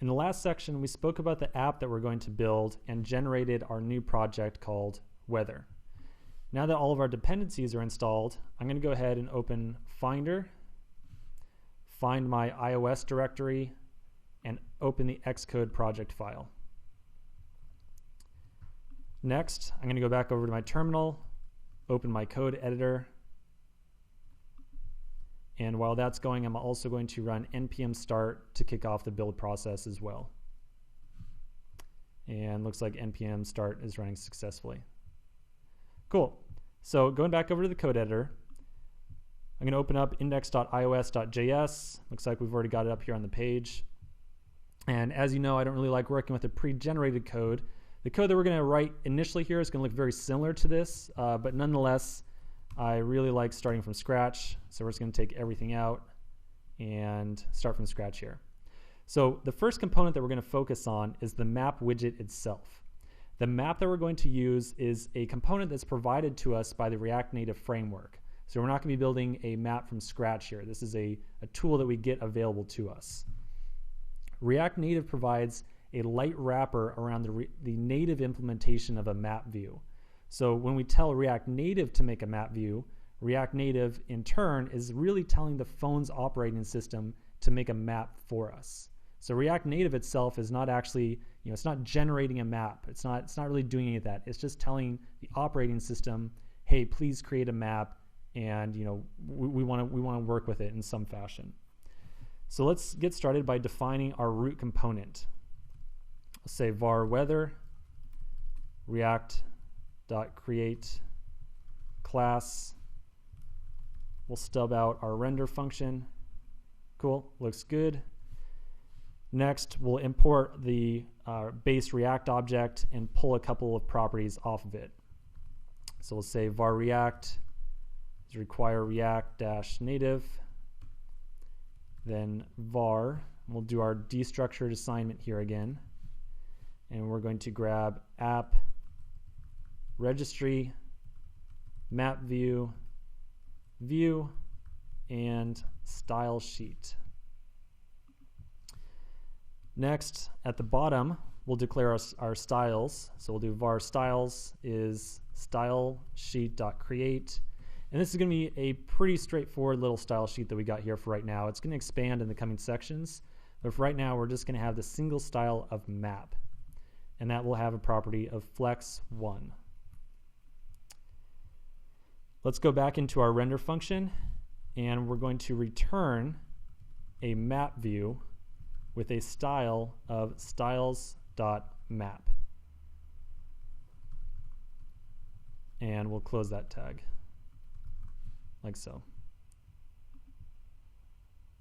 In the last section, we spoke about the app that we're going to build and generated our new project called Weather. Now that all of our dependencies are installed, I'm going to go ahead and open Finder, find my iOS directory, and open the Xcode project file. Next, I'm going to go back over to my terminal, open my code editor, and while that's going, I'm also going to run npm start to kick off the build process as well. And looks like npm start is running successfully. Cool. So going back over to the code editor, I'm going to open up index.ios.js. Looks like we've already got it up here on the page. And as you know, I don't really like working with a pre-generated code. The code that we're going to write initially here is going to look very similar to this, but nonetheless, I really like starting from scratch. So we're just going to take everything out and start from scratch here. So the first component that we're going to focus on is the map widget itself. The map that we're going to use is a component that's provided to us by the React Native framework. So we're not going to be building a map from scratch here. This is a tool that we get available to us. React Native provides a light wrapper around the native implementation of a map view. So when we tell React Native to make a map view, React Native in turn is really telling the phone's operating system to make a map for us. So React Native itself is not actually, it's not generating a map. It's not really doing any of that. It's just telling the operating system, hey, please create a map, and we want to work with it in some fashion. So let's get started by defining our root component. Let's say var weather react.create class. We'll stub out our render function. Cool, looks good. Next, we'll import the base React object and pull a couple of properties off of it. So we'll say var react is require react-native, then var. We'll do our destructured assignment here again, and we're going to grab app registry map view and style sheet. Next, at the bottom, we'll declare our styles. So we'll do var styles is style sheet.create. And this is going to be a pretty straightforward little style sheet that we got here for right now. It's going to expand in the coming sections. But for right now, we're just going to have the single style of map. And that will have a property of flex1. Let's go back into our render function, and we're going to return a map view with a style of styles.map. And we'll close that tag, like so.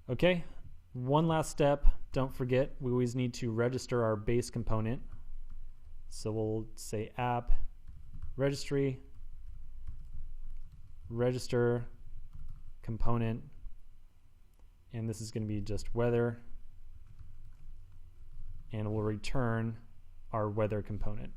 Okay, one last step. Don't forget, we always need to register our base component. So we'll say app registry register component, and this is going to be just weather, and we'll return our weather component.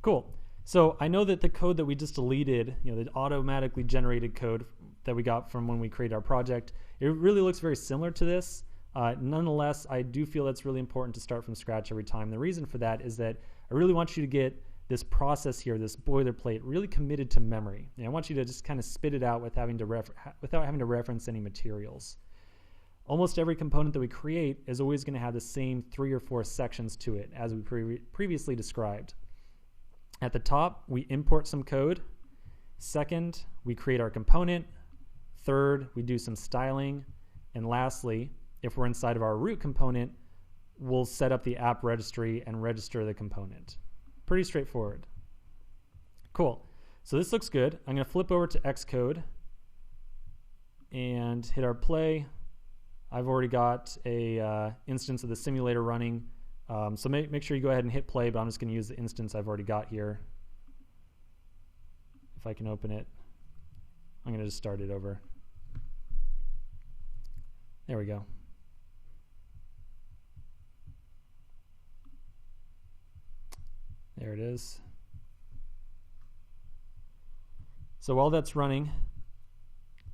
Cool. So I know that the code that we just deleted, the automatically generated code that we got from when we created our project, it really looks very similar to this. Nonetheless, I do feel it's really important to start from scratch every time. The reason for that is that I really want you to get this process here, this boilerplate, really committed to memory. I want you to just kind of spit it out without having to reference any materials. Almost every component that we create is always going to have the same 3 or 4 sections to it, as we previously described. At the top, we import some code. Second, we create our component. Third, we do some styling. And lastly, if we're inside of our root component, we'll set up the app registry and register the component. Pretty straightforward. Cool. So this looks good. I'm going to flip over to Xcode and hit our play. I've already got a instance of the simulator running. So make sure you go ahead and hit play, but I'm just going to use the instance I've already got here. If I can open it, I'm going to just start it over. There we go. There it is. So while that's running,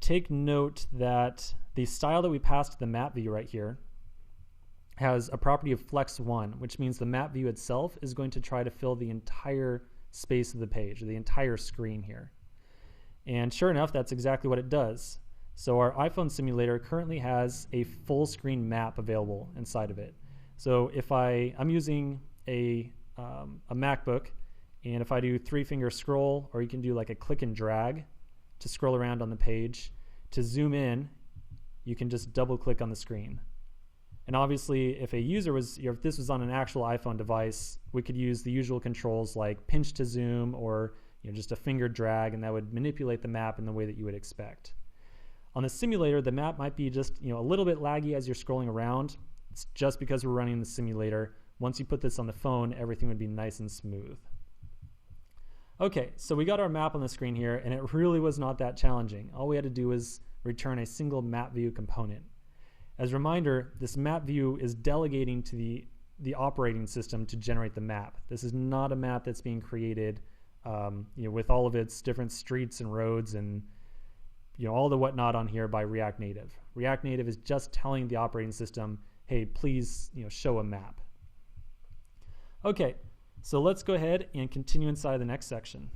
take note that the style that we passed to the map view right here has a property of flex1, which means the map view itself is going to try to fill the entire space of the page, or the entire screen here. And sure enough, that's exactly what it does. So our iPhone simulator currently has a full screen map available inside of it. So if I'm using a MacBook, and if I do 3-finger scroll, or you can do like a click and drag to scroll around on the page, to zoom in, you can just double click on the screen. And obviously, if a user was, if this was on an actual iPhone device, we could use the usual controls like pinch to zoom, or just a finger drag, and that would manipulate the map in the way that you would expect. On the simulator, the map might be just a little bit laggy as you're scrolling around. It's just because we're running the simulator. Once you put this on the phone, everything would be nice and smooth. Okay, so we got our map on the screen here, and it really was not that challenging. All we had to do was return a single map view component. As a reminder, this map view is delegating to the operating system to generate the map. This is not a map that's being created with all of its different streets and roads and all the whatnot on here by React Native. React Native is just telling the operating system, hey, please show a map. Okay, so let's go ahead and continue inside the next section.